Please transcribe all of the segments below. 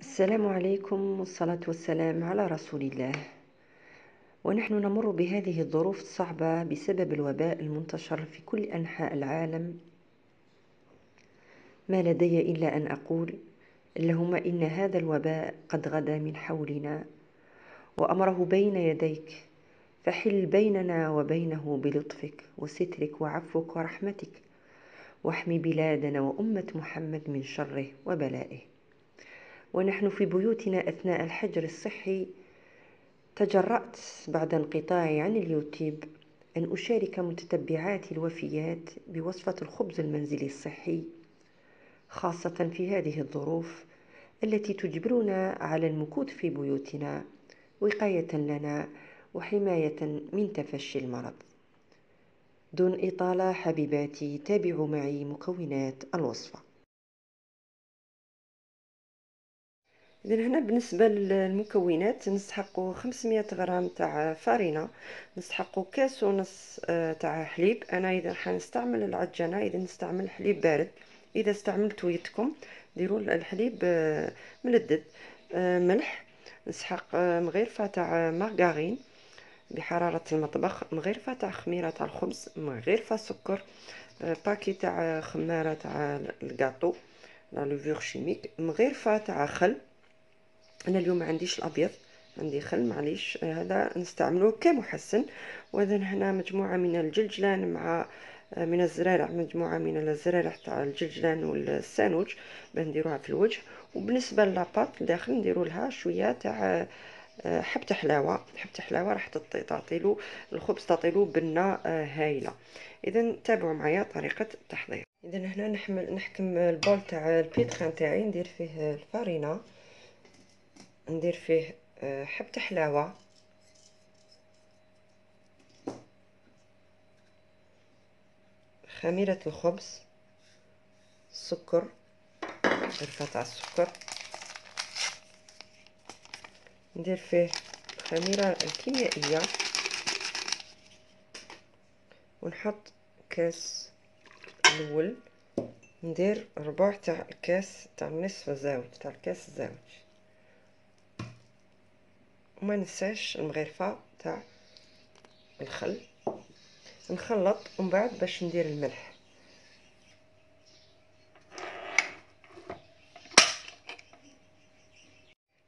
السلام عليكم والصلاة والسلام على رسول الله. ونحن نمر بهذه الظروف الصعبة بسبب الوباء المنتشر في كل أنحاء العالم. ما لدي إلا أن أقول اللهم إن هذا الوباء قد غدا من حولنا وأمره بين يديك، فحل بيننا وبينه بلطفك وسترك وعفوك ورحمتك، واحمي بلادنا وأمة محمد من شره وبلائه. ونحن في بيوتنا أثناء الحجر الصحي تجرأت بعد انقطاعي عن اليوتيوب أن أشارك متتبعاتي الوفيات بوصفة الخبز المنزلي الصحي، خاصة في هذه الظروف التي تجبرنا على المكوث في بيوتنا وقاية لنا وحماية من تفشي المرض. دون إطالة حبيباتي، تابعوا معي مكونات الوصفة. إذن هنا بالنسبة للمكونات نستحقوا 500 غرام تاع فارينة، نستحقوا كاس ونص تاع حليب. أنا إذا حنستعمل العجانة إذا نستعمل حليب بارد، إذا استعملتوا يدكم ديروا الحليب ملدد. ملح، نسحق مغرفة تاع مارغارين بحرارة المطبخ، مغرفة تاع خميرة تاع الخبز، مغرفة سكر، باكي تاع خمارة تاع الكاطو لا لوفور شيميك، مغرفة تاع خل. انا اليوم ما عنديش الابيض، عندي خل معليش، هذا نستعملوه كمحسن. واذا هنا مجموعه من الجلجلان مع من الزرارع، مجموعه من الزرارع تاع الجلجلان والسانوج بنديروها في الوجه. وبالنسبه للاباط داخل نديروا لها شويه تاع حبه حلاوه. حبه حلاوه راح تعطيلو الخبز، تعطيلو بنه هايله. اذا تابعوا معايا طريقه التحضير. اذا هنا نحكم البول تاع البيتخان تاعي، ندير فيه الفارينه، ندير فيه حبة حلاوة، خميرة الخبز، السكر، غرفة تاع السكر، ندير فيه الخميرة الكيميائية، ونحط كاس الاول، ندير ربع تاع الكاس تاع نصف الزاوج تاع الكاس الزاوج، وما ننساش المغرفة تاع الخل. نخلط ومن بعد باش ندير الملح.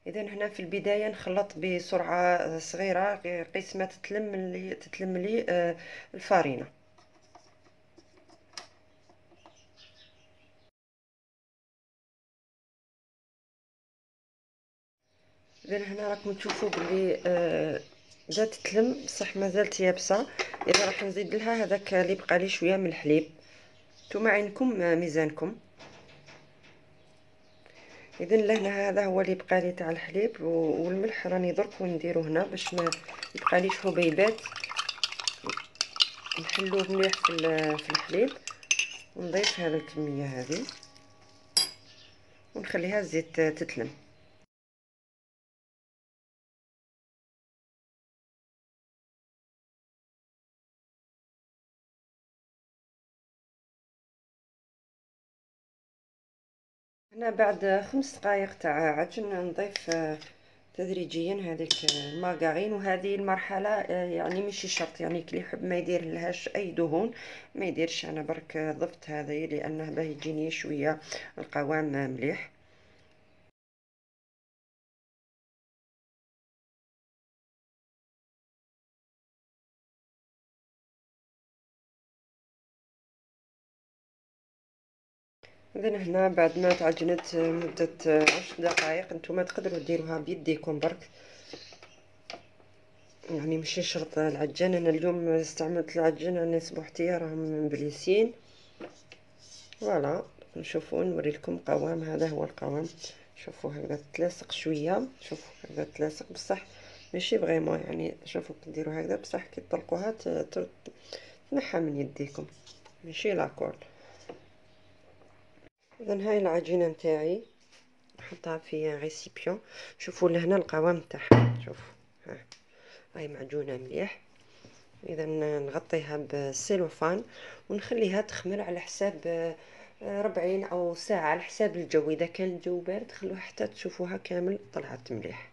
اذا هنا في البدايه نخلط بسرعه صغيره قيس ما تتلم لي الفارينه. اذا هنا راكم تشوفوا بلي بدات تتلم بصح مازالت يابسه. اذا راح نزيد لها هذاك اللي بقى لي شويه من الحليب، نتوما عينكم ميزانكم. اذا لهنا هذا هو اللي بقى لي تاع الحليب، والملح راني درك ونديرو هنا باش ما يبقى ليش حبيبات. نحلوه مليح في الحليب، ونضيف هذه الكميه هذه ونخليها الزيت تتلم. هنا بعد 5 دقائق تاع عجن نضيف تدريجيا هذيك المارغرين. وهذه المرحله يعني ماشي شرط، يعني كلي يحب ما يدير لهاش اي دهون ما يديرش. انا برك ضفت هذه لانه باه يجيني شويه القوام مليح. اذا هنا بعد ما تعجنت مده 10 دقائق، نتوما تقدروا ديروها بيديكم برك، يعني ماشي شرط العجان. انا اليوم استعملت العجان، انا صبحتي راهم مبليسين. فوالا نشوفوا نوري لكم قوام. هذا هو القوام، شوفوا هكذا تلاصق شويه، شوفوا هكذا تلاصق بصح ماشي فريمون، يعني شوفوا كديروا هكذا بصح كي تطلقوها تنحى من يديكم، ماشي لاكول. اذا هاي العجينه نتاعي نحطها في ريسيبيون. شوفوا لهنا القوام تاعها، شوفوا ها هاي معجونه مليح. اذا نغطيها بالسيلوفان ونخليها تخمر على حساب 40 او ساعه على حساب الجو. اذا كان الجو بارد خلوها حتى تشوفوها كامل طلعت مليح.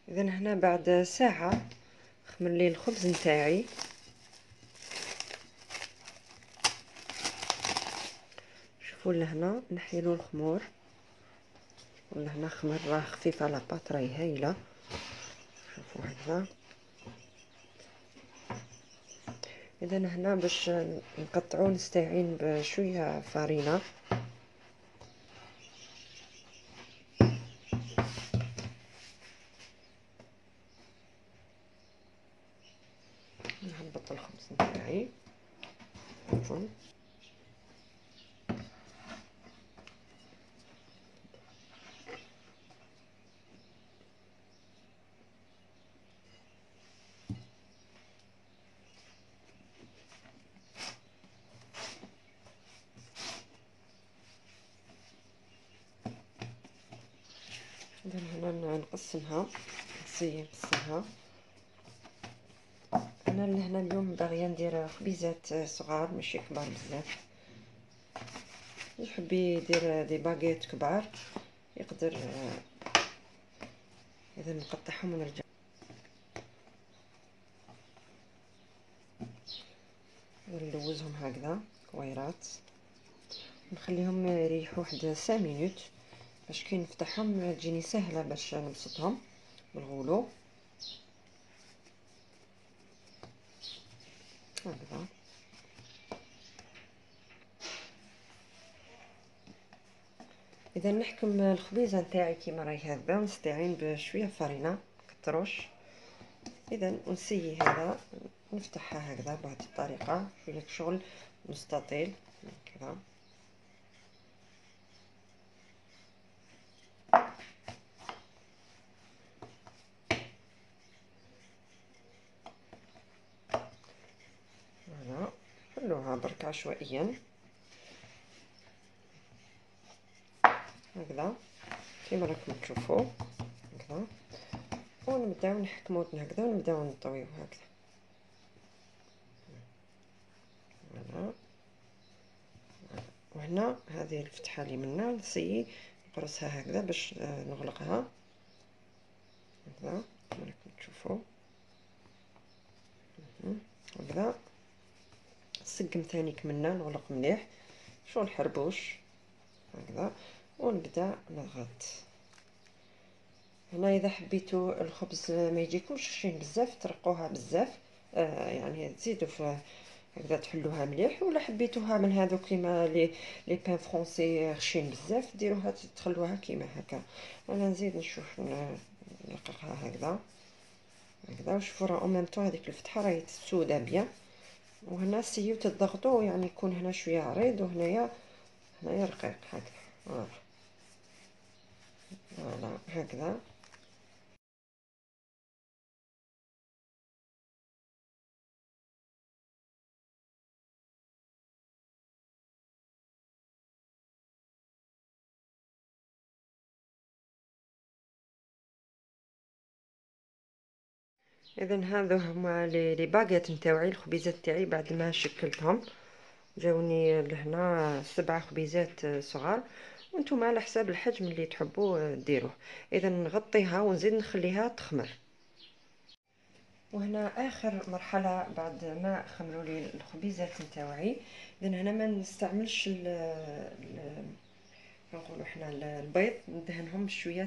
اذا هنا بعد ساعه خمر لي الخبز نتاعي. شوفوا لهنا نحيلو الخمور، ولهنا خمر راه خفيف على باط راهي هايله. شوفوا هكذا. اذا هنا باش نقطعو نستعين بشويه فارينه. نهبط الخبز نتاعي. عفوا. اذا هنا نقسمها، نسيي نقسمها. انا لهنا اليوم باغيه ندير خبيزات صغار ماشي كبار بزاف. يحب يدير دي باغيت كبار يقدر. اذا نقطعهم ونرجع نلوزهم هكذا كويرات، نخليهم يريحوا واحد 5 مينوت باش كي نفتحهم تجيني سهله باش نبسطهم بالغولو هكذا. اذا نحكم الخبيزه نتاعي كيما راهي هكذا، نستعين بشويه فرينه كتروش. اذا نسيي هذا نفتحها هكذا بهذه الطريقه، شويه شغل مستطيل كذا. هنا خلوها برك عشوائيا هكذا كيما راكم تشوفوا هكذا، ونبداو نحكمو هكذا ونبداو نطويو هكذا. هنا وهنا هذه الفتحه اللي منا نسيي نقرصها هكذا باش نغلقها هكذا كيما راكم تشوفوا هكذا. السقم ثاني كملنا نغلق مليح شغل حربوش هكذا، ونبدا نضغط. هنا اذا حبيتو الخبز ما يجيكمش خشين بزاف ترقوها بزاف، يعني تزيدوا في هكذا تحلوها مليح، ولا حبيتوها من هذو كيما لي بان فرونسي خشين بزاف ديروها تخلوها كيما هكا. انا نزيد نشوف نرققها هكذا هكذا. وشوفوا راه اون ميم طون هذيك الفتحه راهي تسوده بيان. وهنا سيو تضغطوا يعني يكون هنا شويه عريض وهنايا رقيق هكذا. فوالا هكذا. اذا هذو هما لي باغيت نتاوعي الخبيزات تاعي بعد ما شكلتهم. جاوني لهنا 7 خبيزات صغار، وانتم على حساب الحجم اللي تحبوا ديروه. اذا نغطيها ونزيد نخليها تخمر. وهنا اخر مرحله بعد ما خمروا لي الخبيزات نتاوعي. اذا هنا ما نستعملش نقولوا حنا البيض، ندهنهم بشويه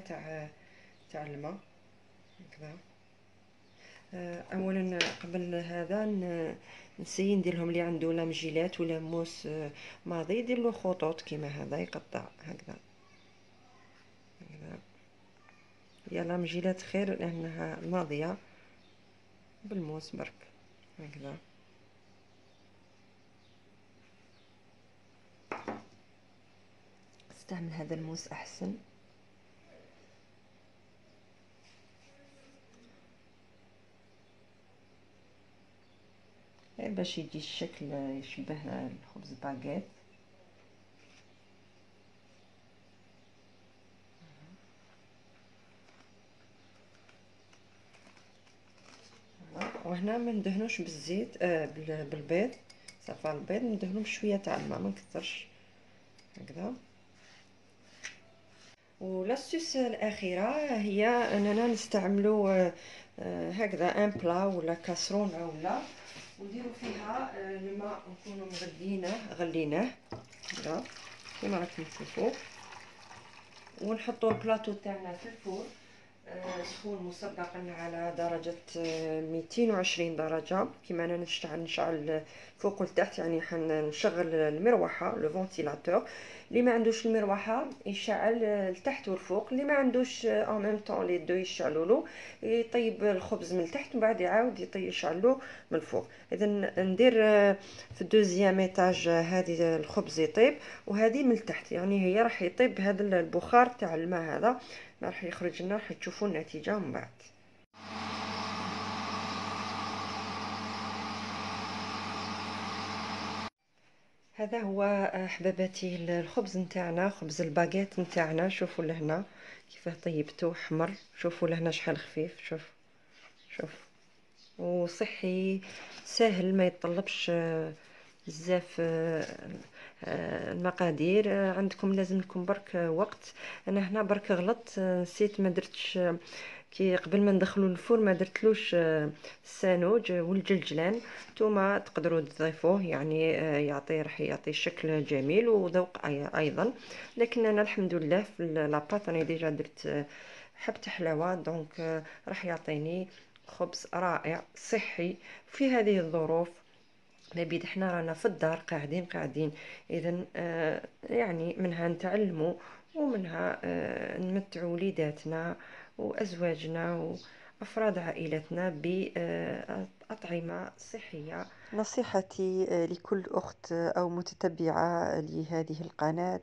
تاع الماء هكذا. اولا قبل هذا نسي ندير لهم اللي عنده لا مجيلات ولا موس ماضي يدير له خطوط كيما هذا يقطع هكذا هكذا. يا لا مجيلات خير لانها ماضيه بالموس برك هكذا. استعمل هذا الموس احسن. باش يجي الشكل يشبه الخبز باغيت. وهنا ما ندهنوش بالزيت بالبيض. صافا البيض ندهنو بشويه تاع الماء، ما نكثرش هكذا. ولاستيس الاخيره هي اننا نستعملوا هكذا ان بلا ولا كاسرونه ولا، ونديروا فيها الماء نكونوا غليناه هكذا كما راكم تشوفوا، ونحطوا البلاطو تاعنا في الفور سخون مسبقا على درجة 220 درجة. كما انا نشعل فوق لتحت، يعني حنشغل المروحة لو فونتيلاتور. اللي ما عندوش المروحة يشعل لتحت والفوق، اللي ما عندوش ان ميم طون لي دو يشعلوا له، يطيب الخبز من تحت ومن بعد يعاود يشعلو من الفوق. اذا ندير في الدوزيام ايطاج هذه الخبز يطيب، وهذه من تحت يعني هي راح يطيب هذا البخار تاع الماء هذا راح يخرج لنا، راح تشوفوا النتيجه من بعد. هذا هو احباباتي الخبز نتاعنا، خبز الباغيت نتاعنا. شوفوا لهنا كيفاه طيبته حمر، شوفوا لهنا شحال خفيف، شوف وصحي سهل، ما يتطلبش بزاف المقادير عندكم. لازم لكم برك وقت. انا هنا برك غلطت، نسيت ما درتش كي قبل ما ندخلو الفور ما درتلوش السانوج والجلجلان. نتوما تقدروا تضيفوه، يعني راح يعطي شكل جميل وذوق ايضا. لكن انا الحمد لله في لاباط انا ديجا درت حبة حلاوه، دونك راح يعطيني خبز رائع صحي في هذه الظروف. ما بيد احنا رانا في الدار قاعدين. اذا يعني منها نتعلموا، ومنها نمتعوا وليداتنا وازواجنا وافراد عائلتنا باطعمه صحيه. نصيحتي لكل اخت او متتبعه لهذه القناه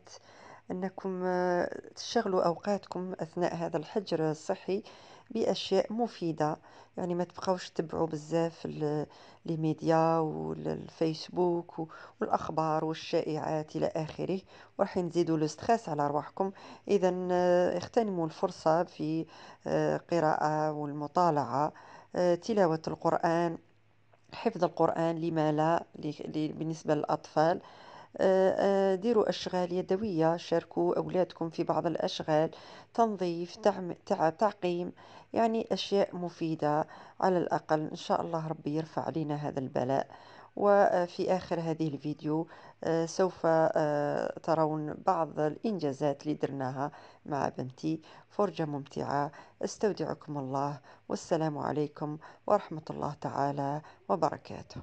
أنكم تشغلوا أوقاتكم أثناء هذا الحجر الصحي بأشياء مفيدة. يعني ما تبقاوش تتبعوا بزاف لي ميديا والفيسبوك والأخبار والشائعات إلى آخره، وراح نزيدوا الاسترس على أرواحكم. إذا اغتنموا الفرصة في قراءة والمطالعة، تلاوة القرآن، حفظ القرآن، لما لا بالنسبة للأطفال. ديروا أشغال يدوية، شاركوا أولادكم في بعض الأشغال، تنظيف، تعقيم، يعني أشياء مفيدة على الأقل. إن شاء الله ربي يرفع علينا هذا البلاء. وفي آخر هذه الفيديو سوف ترون بعض الإنجازات اللي درناها مع بنتي. فرجة ممتعة. استودعكم الله، والسلام عليكم ورحمة الله تعالى وبركاته.